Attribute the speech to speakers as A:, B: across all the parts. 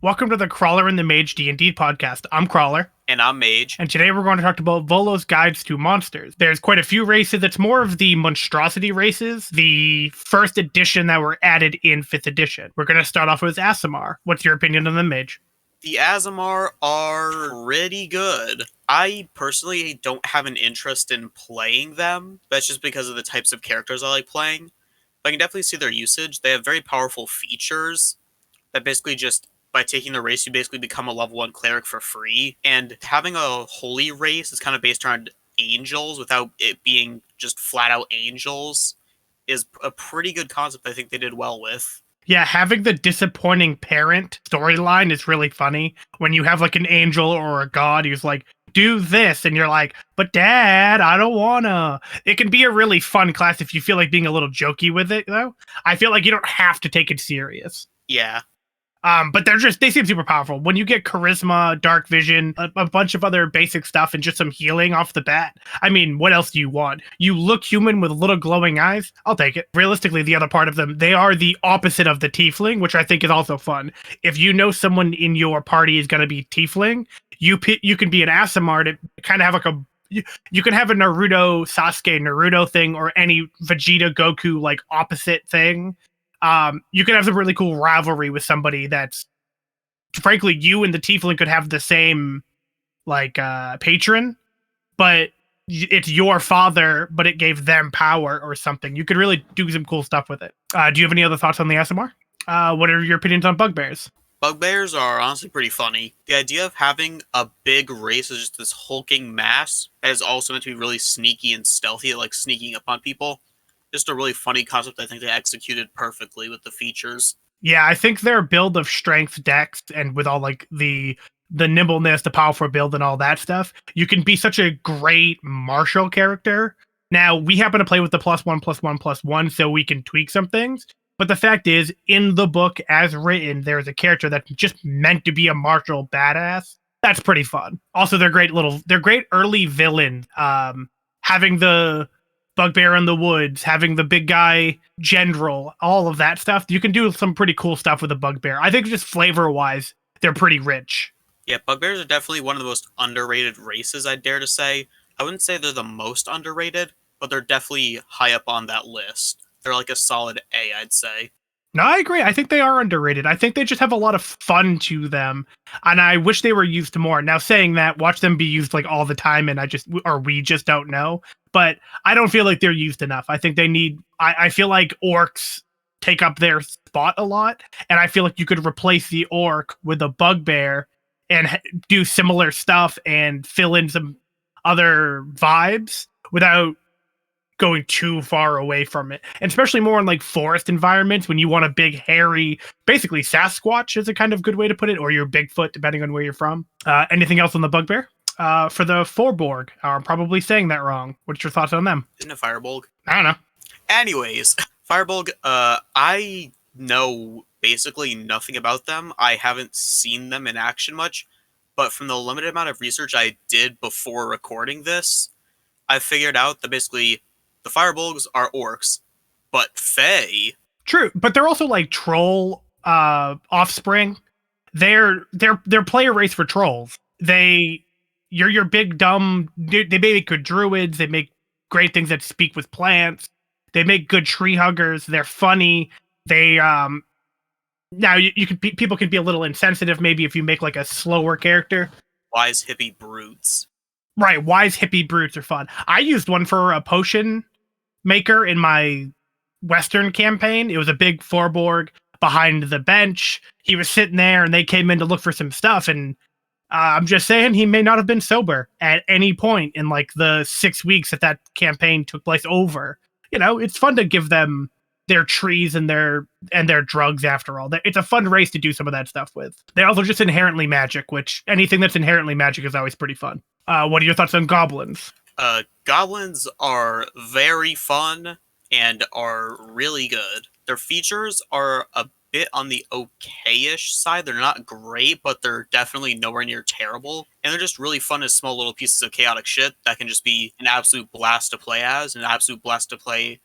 A: Welcome to the Crawler and the Mage D&D podcast. I'm Crawler.
B: And I'm Mage.
A: And today we're going to talk about Volo's Guides to Monsters. There's quite a few races. It's more of the monstrosity races, the first edition that were added in 5th edition. We're going to start off with Aasimar. What's your opinion on the Mage?
B: The Aasimar are pretty good. I personally don't have an interest in playing them. That's just because of the types of characters I like playing. But I can definitely see their usage. They have very powerful features that basically just, by taking the race, you basically become a level 1 cleric for free. And having a holy race is kind of based around angels without it being just flat out angels is a pretty good concept I think they did well with.
A: Yeah, having the disappointing parent storyline is really funny. When you have like an angel or a god who's like, do this, and you're like, but dad, I don't wanna. It can be a really fun class if you feel like being a little jokey with it, though. I feel like you don't have to take it serious.
B: Yeah.
A: But they seem super powerful. When you get charisma, dark vision, a bunch of other basic stuff, and just some healing off the bat. I mean, what else do you want? You look human with little glowing eyes. I'll take it. Realistically, the other part of them, they are the opposite of the tiefling, which I think is also fun. If you know someone in your party is going to be tiefling, you can be an Aasimar to kind of have like you can have a Naruto Naruto thing, or any Vegeta Goku like opposite thing. You could have some really cool rivalry with somebody that's, frankly, you and the tiefling could have the same, like, patron, but it's your father, but it gave them power or something. You could really do some cool stuff with it. Do you have any other thoughts on the Aasimar? What are your opinions on bugbears?
B: Bugbears are honestly pretty funny. The idea of having a big race as just this hulking mass that is also meant to be really sneaky and stealthy, like sneaking up on people. Just a really funny concept I think they executed perfectly with the features.
A: Yeah, I think their build of strength, dex, and with all like the nimbleness, the powerful build, and all that stuff, you can be such a great martial character. Now, we happen to play with the +1/+1/+1, so we can tweak some things. But the fact is, in the book as written, there's a character that's just meant to be a martial badass. That's pretty fun. Also, they're great early villain. Having the bugbear in the woods, having the big guy general, all of that stuff. You can do some pretty cool stuff with a bugbear. I think just flavor-wise, they're pretty rich.
B: Yeah, bugbears are definitely one of the most underrated races, I'd dare to say. I wouldn't say they're the most underrated, but they're definitely high up on that list. They're like a solid A, I'd say.
A: No, I agree. I think they are underrated. I think they just have a lot of fun to them, and I wish they were used more. Now, saying that, watch them be used like all the time, and we just don't know. But I don't feel like they're used enough. I think they need. I feel like orcs take up their spot a lot, and I feel like you could replace the orc with a bugbear and do similar stuff and fill in some other vibes without going too far away from it, and especially more in like forest environments when you want a big hairy, basically Sasquatch is a kind of good way to put it, or your Bigfoot, depending on where you're from. Anything else on the bugbear? For the Forborg, I'm probably saying that wrong. What's your thoughts on them?
B: Isn't it Firebolg?
A: I don't know.
B: Anyways, Firebolg, I know basically nothing about them. I haven't seen them in action much, but from the limited amount of research I did before recording this, I figured out that basically the Firebolgs are orcs, but Fae.
A: True, but they're also like troll offspring. They're player race for trolls. You're your big dumb. They make good druids. They make great things that speak with plants. They make good tree huggers. They're funny. They now you can people can be a little insensitive maybe if you make like a slower character.
B: Wise hippie brutes.
A: Right, wise hippie brutes are fun. I used one for a potion maker in my Western campaign. It was a big Forborg behind the bench. He was sitting there, and they came in to look for some stuff, and I'm just saying he may not have been sober at any point in like the 6 weeks that campaign took place over. You know, it's fun to give them their trees and their drugs after all. It's a fun race to do some of that stuff with. They're also just inherently magic, which anything that's inherently magic is always pretty fun. What are your thoughts on goblins?
B: Goblins are very fun and are really good. Their features are a bit on the okay-ish side. They're not great, but they're definitely nowhere near terrible. And they're just really fun as small little pieces of chaotic shit that can just be an absolute blast to play as, an absolute blast to play,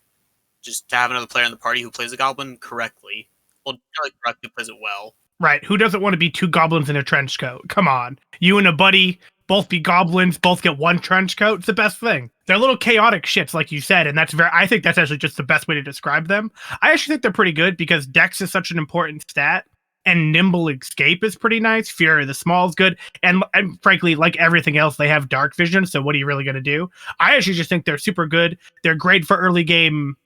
B: just to have another player in the party who plays a goblin correctly. Well, not correctly, plays it well.
A: Right. Who doesn't want to be two goblins in a trench coat? Come on. You and a buddy both be goblins, both get one trench coat. It's the best thing. They're little chaotic shits, like you said, and I think that's actually just the best way to describe them. I actually think they're pretty good because Dex is such an important stat. And Nimble Escape is pretty nice. Fury of the Small is good. And frankly, like everything else, they have dark vision. So what are you really going to do? I actually just think they're super good. They're great for early game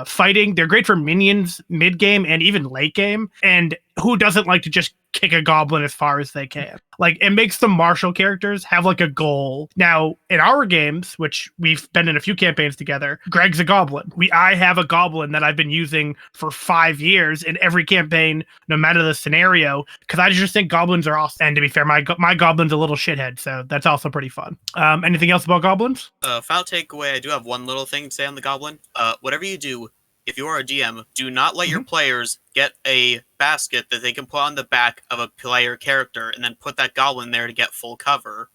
A: fighting. They're great for minions mid game and even late game. And who doesn't like to just kick a goblin as far as they can? Like, it makes the martial characters have like a goal. Now, in our games, which we've been in a few campaigns together, Greg's a goblin. I have a goblin that I've been using for 5 years in every campaign, no matter the scenario, because I just think goblins are awesome. And to be fair, my goblin's a little shithead, so that's also pretty fun. Anything else about goblins?
B: Final takeaway, I do have one little thing to say on the goblin. Whatever you do, if you are a DM, do not let your players get a basket that they can put on the back of a player character and then put that goblin there to get full cover.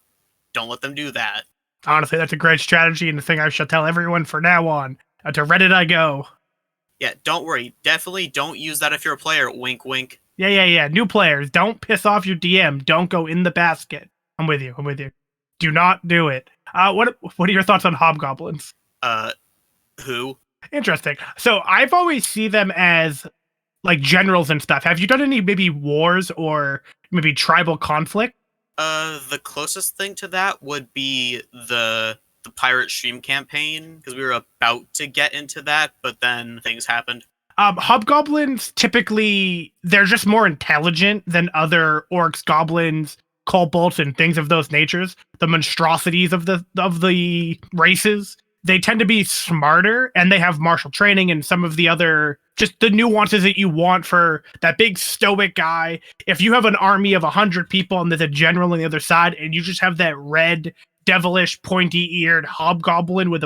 B: Don't let them do that.
A: Honestly, that's a great strategy and the thing I shall tell everyone from now on. To Reddit I go.
B: Yeah, don't worry. Definitely don't use that if you're a player. Wink, wink.
A: Yeah. New players, don't piss off your DM. Don't go in the basket. I'm with you. Do not do it. What are your thoughts on hobgoblins?
B: Who?
A: Interesting. So I've always see them as like generals and stuff. Have you done any maybe wars or maybe tribal conflict?
B: The closest thing to that would be the pirate stream campaign, because we were about to get into that, but then things happened.
A: Hobgoblins typically they're just more intelligent than other orcs, goblins, kobolds, and things of those natures. The monstrosities of the races. They tend to be smarter and they have martial training and some of the other just the nuances that you want for that big stoic guy. If you have an army of 100 people and there's a general on the other side and you just have that red, devilish, pointy-eared hobgoblin with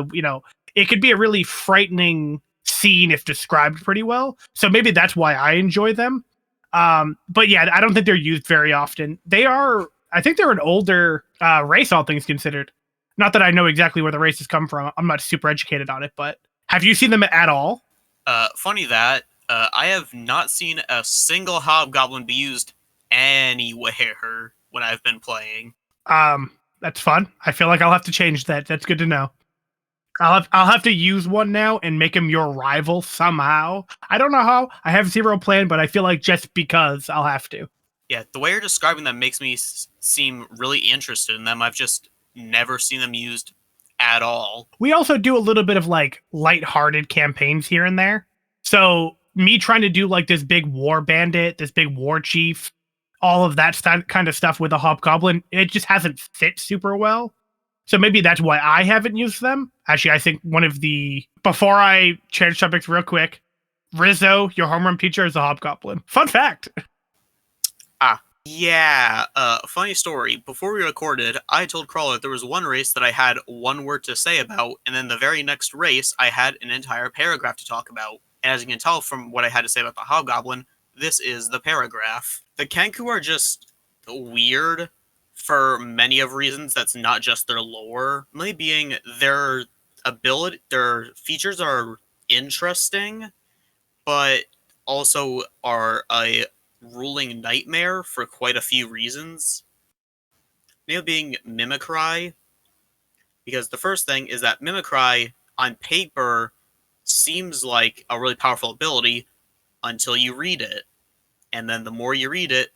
A: it could be a really frightening scene if described pretty well. So maybe that's why I enjoy them. But yeah, I don't think they're used very often. I think they're an older race, all things considered. Not that I know exactly where the races come from. I'm not super educated on it, but have you seen them at all?
B: Funny that. I have not seen a single hobgoblin be used anywhere when I've been playing.
A: That's fun. I feel like I'll have to change that. That's good to know. I'll have to use one now and make him your rival somehow. I don't know how. I have zero plan, but I feel like just because I'll have to.
B: Yeah, the way you're describing them makes me seem really interested in them. I've just never seen them used at all.
A: We also do a little bit of like lighthearted campaigns here and there. So me trying to do like this big war bandit, this big war chief, all of that kind of stuff with a hobgoblin, it just hasn't fit super well. So maybe that's why I haven't used them. Actually, I think before I change topics real quick, Rizzo, your homeroom teacher, is a hobgoblin. Fun fact.
B: Yeah, funny story. Before we recorded, I told Crawler there was one race that I had one word to say about, and then the very next race, I had an entire paragraph to talk about. And as you can tell from what I had to say about the Hobgoblin, this is the paragraph. The Kenku are just weird for many of reasons that's not just their lore. Mainly being their features are interesting, but also are a ruling nightmare for quite a few reasons. Mainly being Mimicry, because the first thing is that Mimicry, on paper, seems like a really powerful ability until you read it. And then the more you read it,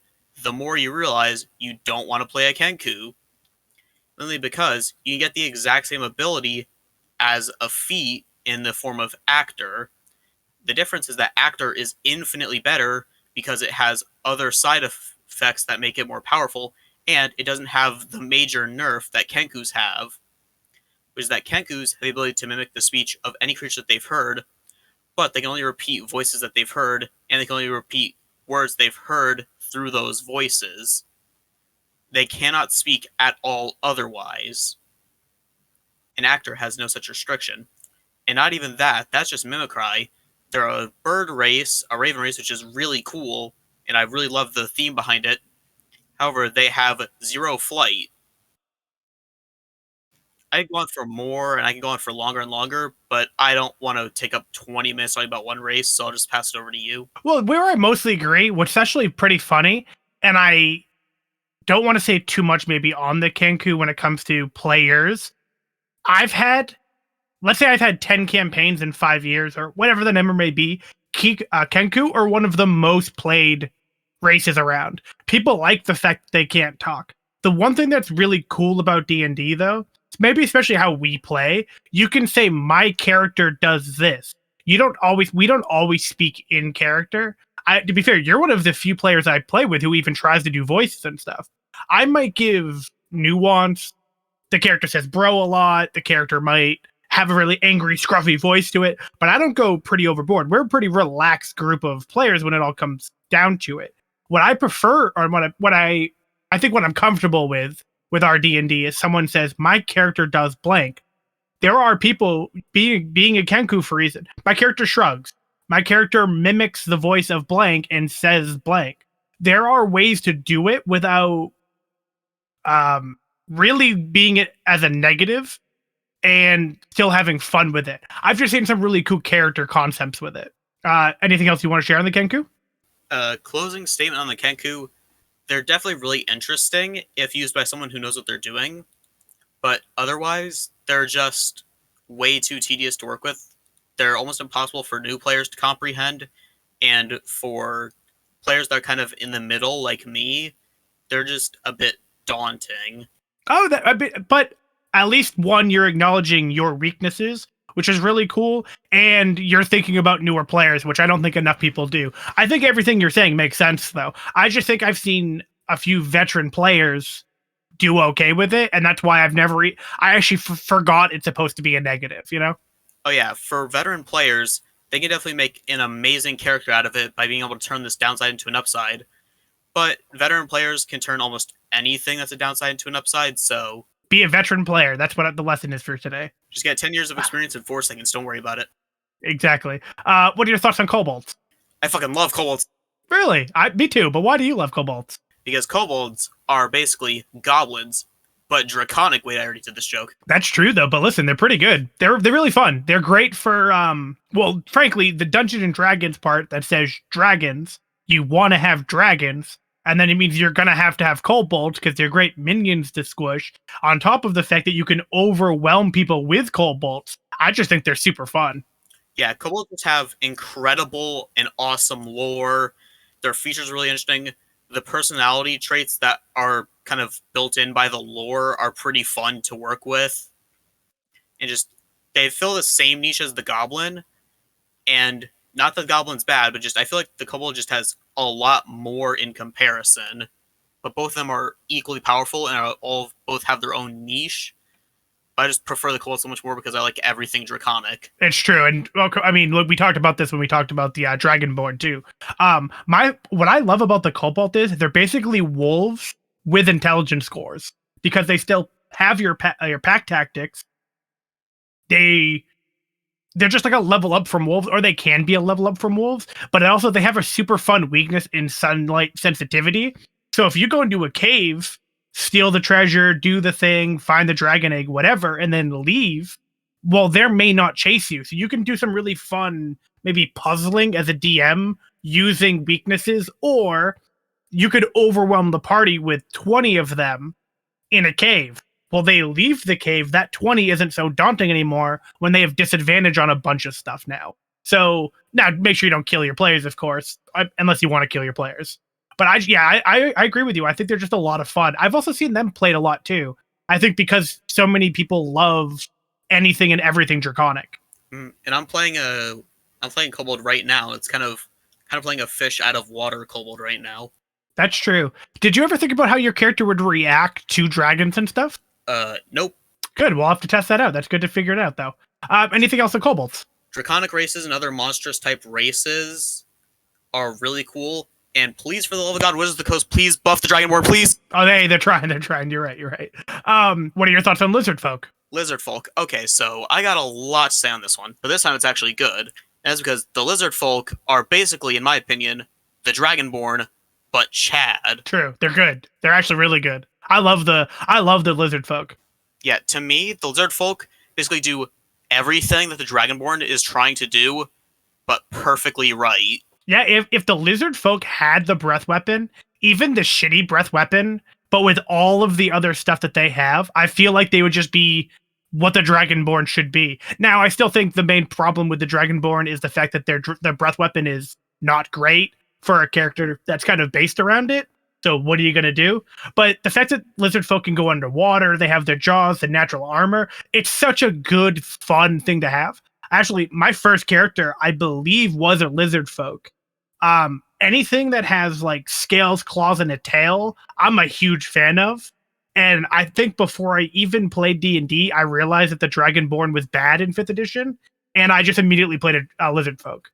B: the more you realize you don't want to play a Kenku. Mainly because you can get the exact same ability as a feat in the form of Actor. The difference is that Actor is infinitely better because it has other side effects that make it more powerful, and it doesn't have the major nerf that Kenkus have, which is that Kenkus have the ability to mimic the speech of any creature that they've heard, but they can only repeat voices that they've heard, and they can only repeat words they've heard through those voices. They cannot speak at all otherwise. An Actor has no such restriction. And not even that, that's just Mimicry. They're a bird race, a raven race, which is really cool, and I really love the theme behind it. However, they have 0 flight. I can go on for more, and I can go on for longer and longer, but I don't want to take up 20 minutes talking about one race, so I'll just pass it over to you.
A: Well, where I mostly agree, which is actually pretty funny, and I don't want to say too much maybe on the Kenku when it comes to players. I've had, let's say I've had 10 campaigns in 5 years or whatever the number may be. Kenku are one of the most played races around. People like the fact that they can't talk. The one thing that's really cool about D&D though, maybe especially how we play, you can say my character does this. We don't always speak in character. To be fair, you're one of the few players I play with who even tries to do voices and stuff. I might give nuance. The character says bro a lot. The character might have a really angry, scruffy voice to it, but I don't go pretty overboard. We're a pretty relaxed group of players when it all comes down to it. What I prefer, or I think what I'm comfortable with our D&D is someone says my character does blank. There are people being a Kenku for a reason. My character shrugs. My character mimics the voice of blank and says blank. There are ways to do it without really being it as a negative and still having fun with it. I've just seen some really cool character concepts with it. Anything else you want to share on the Kenku?
B: Closing statement on the Kenku. They're definitely really interesting if used by someone who knows what they're doing, but otherwise, they're just way too tedious to work with. They're almost impossible for new players to comprehend, and for players that are kind of in the middle, like me, they're just a bit daunting.
A: Oh, but at least one, you're acknowledging your weaknesses, which is really cool, and you're thinking about newer players, which I don't think enough people do. I think everything you're saying makes sense, though. I just think I've seen a few veteran players do okay with it, and that's why I actually forgot it's supposed to be a negative, you know?
B: Oh yeah, for veteran players, they can definitely make an amazing character out of it by being able to turn this downside into an upside. But veteran players can turn almost anything that's a downside into an upside, so
A: be a veteran player. That's what the lesson is for today.
B: Just get 10 years of experience in 4 seconds. Don't worry about it.
A: Exactly. What are your thoughts on kobolds?
B: I fucking love kobolds.
A: Really? Me too, but why do you love kobolds?
B: Because kobolds are basically goblins, but draconic. Wait, I already did this joke.
A: That's true, though, but listen, they're pretty good. They're really fun. They're great for, well, frankly, the Dungeons and Dragons part that says dragons, you want to have dragons, and then it means you're going to have kobolds because they're great minions to squish, on top of the fact that you can overwhelm people with kobolds. I just think they're super fun.
B: Yeah, kobolds just have incredible and awesome lore. Their features are really interesting. The personality traits that are kind of built in by the lore are pretty fun to work with. And just, they fill the same niche as the goblin. And not that the goblin's bad, but just I feel like the kobold just has a lot more in comparison. But both of them are equally powerful and both have their own niche. I just prefer the kobold so much more because I like everything draconic.
A: It's true, and I mean, look, we talked about this when we talked about the Dragonborn too. What I love about the kobold is they're basically wolves with intelligence scores because they still have your pack tactics. They're just like a level up from wolves, or they can be a level up from wolves. But also, they have a super fun weakness in sunlight sensitivity. So if you go into a cave, steal the treasure, do the thing, find the dragon egg, whatever, and then leave, well, they may not chase you. So you can do some really fun, maybe puzzling as a DM using weaknesses, or you could overwhelm the party with 20 of them in a cave. Well, they leave the cave, that 20 isn't so daunting anymore when they have disadvantage on a bunch of stuff now. So now make sure you don't kill your players, of course, unless you want to kill your players. But I agree with you. I think they're just a lot of fun. I've also seen them played a lot too. I think because so many people love anything and everything draconic.
B: And I'm playing kobold right now. It's kind of playing a fish out of water kobold right now.
A: That's true. Did you ever think about how your character would react to dragons and stuff?
B: Nope.
A: Good. We'll have to test that out. That's good to figure it out, though. Anything else on kobolds?
B: Draconic races and other monstrous type races are really cool. And please, for the love of God, Wizards of the Coast, please buff the Dragonborn, please.
A: Oh, they're trying. You're right. What are your thoughts on lizard folk?
B: Lizard folk. Okay, so I got a lot to say on this one, but this time it's actually good. And that's because the lizard folk are basically, in my opinion, the Dragonborn, but Chad.
A: True. They're good. They're actually really good. I love the lizard folk.
B: Yeah, to me, the lizard folk basically do everything that the Dragonborn is trying to do, but perfectly right.
A: Yeah, if the lizard folk had the breath weapon, even the shitty breath weapon, but with all of the other stuff that they have, I feel like they would just be what the Dragonborn should be. Now, I still think the main problem with the Dragonborn is the fact that their breath weapon is not great for a character that's kind of based around it. So what are you gonna do? But the fact that lizard folk can go underwater, they have their jaws, the natural armor. It's such a good, fun thing to have. Actually, my first character, I believe, was a lizard folk. Anything that has like scales, claws, and a tail, I'm a huge fan of. And I think before I even played D&D, I realized that the Dragonborn was bad in 5th edition, and I just immediately played a lizard folk.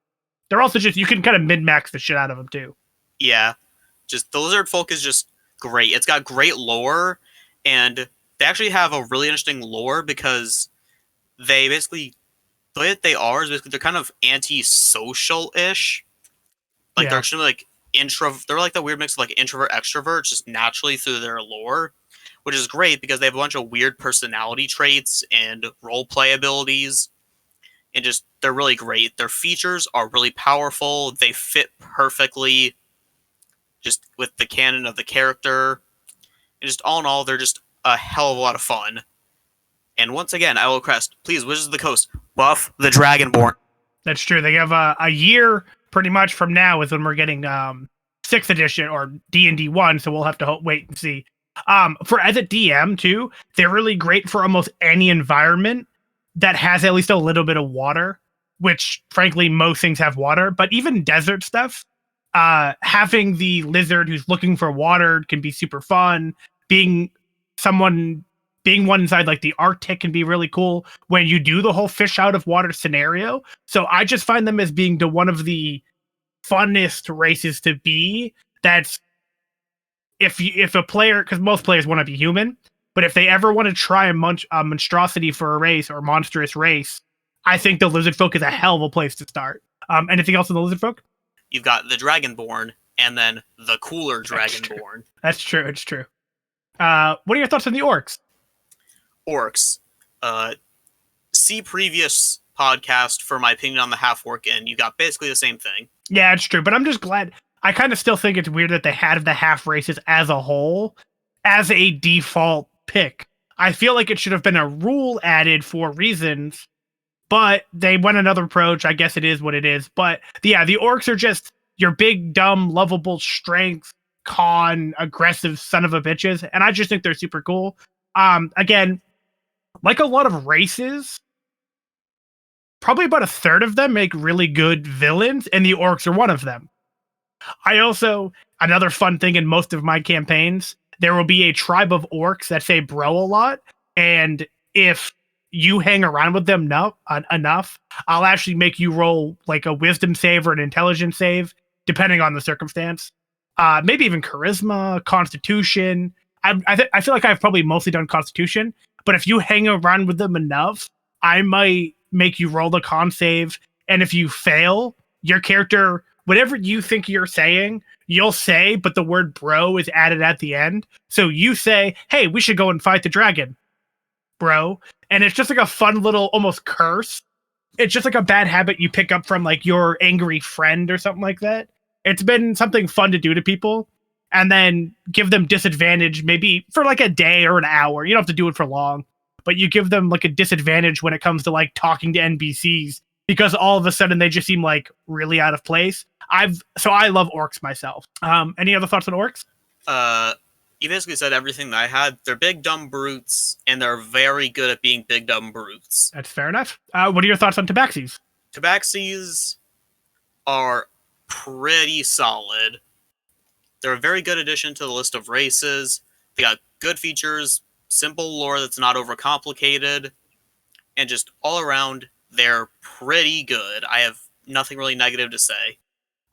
A: They're also just, you can kind of min-max the shit out of them too.
B: Yeah, just the lizard folk is just great. It's got great lore, and they actually have a really interesting lore because they basically, the way that they are is basically they're kind of anti-social-ish. Like they're actually like they're like the weird mix of like introvert extrovert just naturally through their lore, which is great because they have a bunch of weird personality traits and role play abilities, and just they're really great. Their features are really powerful. They fit perfectly just with the canon of the character. And just all in all, they're just a hell of a lot of fun. And once again, I will crest, please, Wizards of the Coast, buff the Dragonborn.
A: That's true. They have a year pretty much from now is when we're getting 6th edition or D&D 1, so we'll have to wait and see. For as a DM too, they're really great for almost any environment that has at least a little bit of water, which frankly most things have water, but even desert stuff, having the lizard who's looking for water can be super fun. Being one inside like the Arctic can be really cool when you do the whole fish out of water scenario. So I just find them as being one of the funnest races to be. That's if a player, because most players want to be human, but if they ever want to try a monstrosity for a race or monstrous race, I think the lizard folk is a hell of a place to start. Anything else in the lizard folk?
B: You've got the Dragonborn and then the cooler Dragonborn.
A: That's true. It's true. What are your thoughts on the orcs?
B: Orcs. See previous podcast for my opinion on the half-orc, and you got basically the same thing.
A: Yeah, it's true, but I'm just glad. I kind of still think it's weird that they had the half races as a whole as a default pick. I feel like it should have been a rule added for reasons, but they went another approach. I guess it is what it is. But yeah, the orcs are just your big, dumb, lovable strength, con, aggressive son of a bitches, and I just think they're super cool. Again, like a lot of races, probably about a third of them make really good villains, and the orcs are one of them. I also, another fun thing in most of my campaigns, there will be a tribe of orcs that say bro a lot, and if you hang around with them enough, I'll actually make you roll like a wisdom save or an intelligence save, depending on the circumstance. Maybe even charisma, constitution. I feel like I've probably mostly done constitution, but if you hang around with them enough, I might make you roll the con save, and if you fail, your character, whatever you think you're saying, you'll say, but the word bro is added at the end. So you say, hey, we should go and fight the dragon, bro. And it's just like a fun little almost curse. It's just like a bad habit you pick up from like your angry friend or something like that. It's been something fun to do to people, and then give them disadvantage maybe for like a day or an hour. You don't have to do it for long, but you give them like a disadvantage when it comes to like talking to NPCs because all of a sudden they just seem like really out of place. So I love orcs myself. Any other thoughts on orcs?
B: You basically said everything that I had. They're big dumb brutes, and they're very good at being big dumb brutes.
A: That's fair enough. What are your thoughts on tabaxis?
B: Tabaxis are pretty solid. They're a very good addition to the list of races. They got good features, simple lore that's not overcomplicated, and just all around, they're pretty good. I have nothing really negative to say.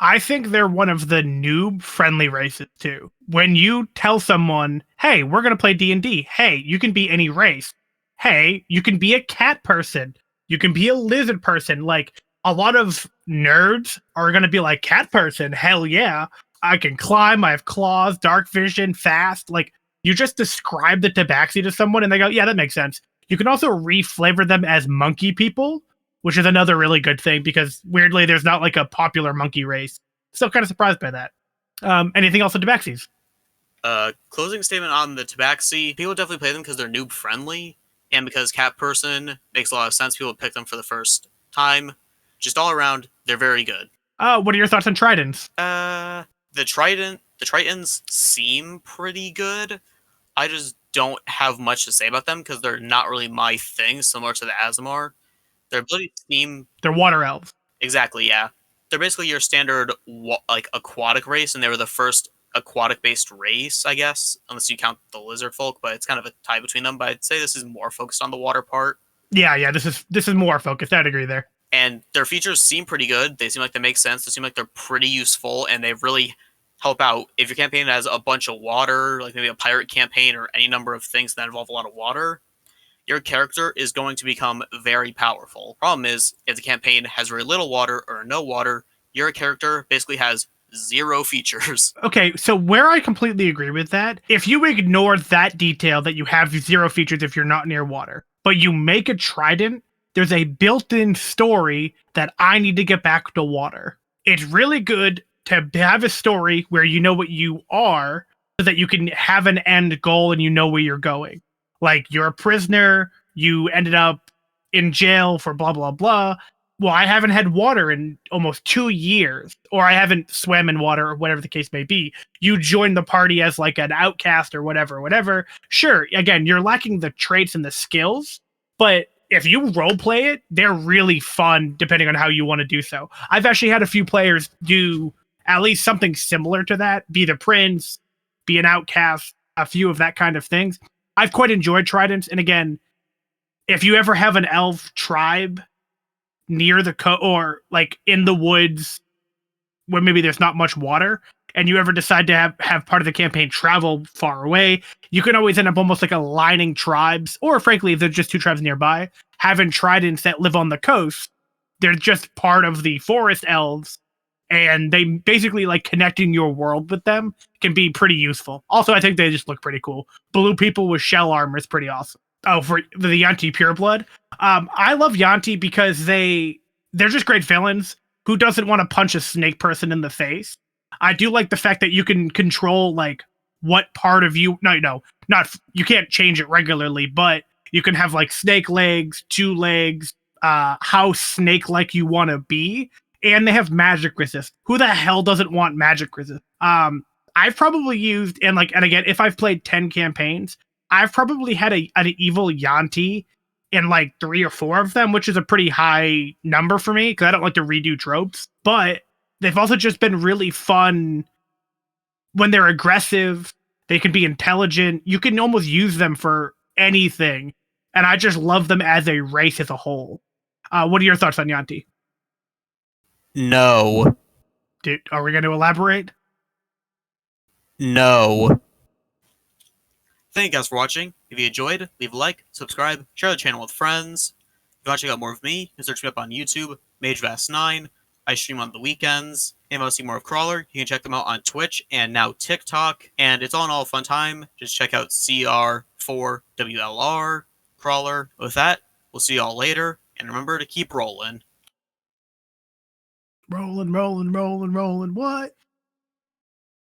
A: I think they're one of the noob-friendly races, too. When you tell someone, hey, we're going to play D&D. Hey, you can be any race. Hey, you can be a cat person. You can be a lizard person. Like, a lot of nerds are going to be like, cat person, hell yeah. I can climb, I have claws, dark vision, fast. Like, You just describe the tabaxi to someone and they go, yeah, that makes sense. You can also reflavor them as monkey people, which is another really good thing because weirdly, there's not like a popular monkey race. Still kind of surprised by that. Anything else on tabaxis?
B: Closing statement on the tabaxi. People definitely play them because they're noob friendly, and because cat person makes a lot of sense. People pick them for the first time. Just all around, they're very good.
A: What are your thoughts on tridents?
B: The Tritons seem pretty good. I just don't have much to say about them because they're not really my thing, similar to the Azamar. Their abilities seem
A: They're water elves.
B: exactly, yeah. They're basically your standard like aquatic race, and they were the first aquatic-based race, I guess, unless you count the lizard folk. But it's kind of a tie between them. But I'd say this is more focused on the water part.
A: Yeah. This is more focused. I'd agree there.
B: And their features seem pretty good. They seem like they make sense. They seem like they're pretty useful, and they really help out. If your campaign has a bunch of water, like maybe a pirate campaign or any number of things that involve a lot of water, your character is going to become very powerful. Problem is, if the campaign has very little water or no water, your character basically has 0 features.
A: Okay, so where I completely agree with that, if you ignore that detail that you have 0 features if you're not near water, but you make a trident, there's a built-in story that I need to get back to water. It's really good to have a story where you know what you are so that you can have an end goal and you know where you're going. Like, you're a prisoner, you ended up in jail for blah, blah, blah. Well, I haven't had water in almost 2 years, or I haven't swam in water, or whatever the case may be. You join the party as like an outcast or whatever. Sure, again, you're lacking the traits and the skills, but if you role play it, they're really fun depending on how you want to do so. I've actually had a few players do at least something similar to that, be the prince, be an outcast, a few of that kind of things. I've quite enjoyed tridents, and again, if you ever have an elf tribe near the or like in the woods where maybe there's not much water, and you ever decide to have part of the campaign travel far away, you can always end up almost like aligning tribes, or frankly, if there's just 2 tribes nearby, having tridents that live on the coast. They're just part of the forest elves, and they basically like connecting your world with them can be pretty useful. Also, I think they just look pretty cool. Blue people with shell armor is pretty awesome. Oh, for the Yanti Pureblood. I love Yanti because they're just great villains. Who doesn't want to punch a snake person in the face? I do like the fact that you can control like what part of you. No, not you can't change it regularly, but you can have like snake legs, 2 legs, how snake-like you want to be, and they have magic resist. Who the hell doesn't want magic resist? I've probably used and again, if I've played 10 campaigns, I've probably had an evil Yanti in like 3 or 4 of them, which is a pretty high number for me because I don't like to redo tropes. But they've also just been really fun when they're aggressive. They can be intelligent. You can almost use them for anything. And I just love them as a race as a whole. What are your thoughts on Yanti?
B: No.
A: Dude, are we going to elaborate?
B: No. Thank you guys for watching. If you enjoyed, leave a like, subscribe, share the channel with friends. If you want to check out more of me, you can search me up on YouTube, Mage Dnd. I stream on the weekends. And if you want to see more of Crawler, you can check them out on Twitch and now TikTok. And it's all in all a fun time. Just check out CR4WLR, Crawler. With that, we'll see y'all later. And remember to keep rolling.
A: Rolling. What?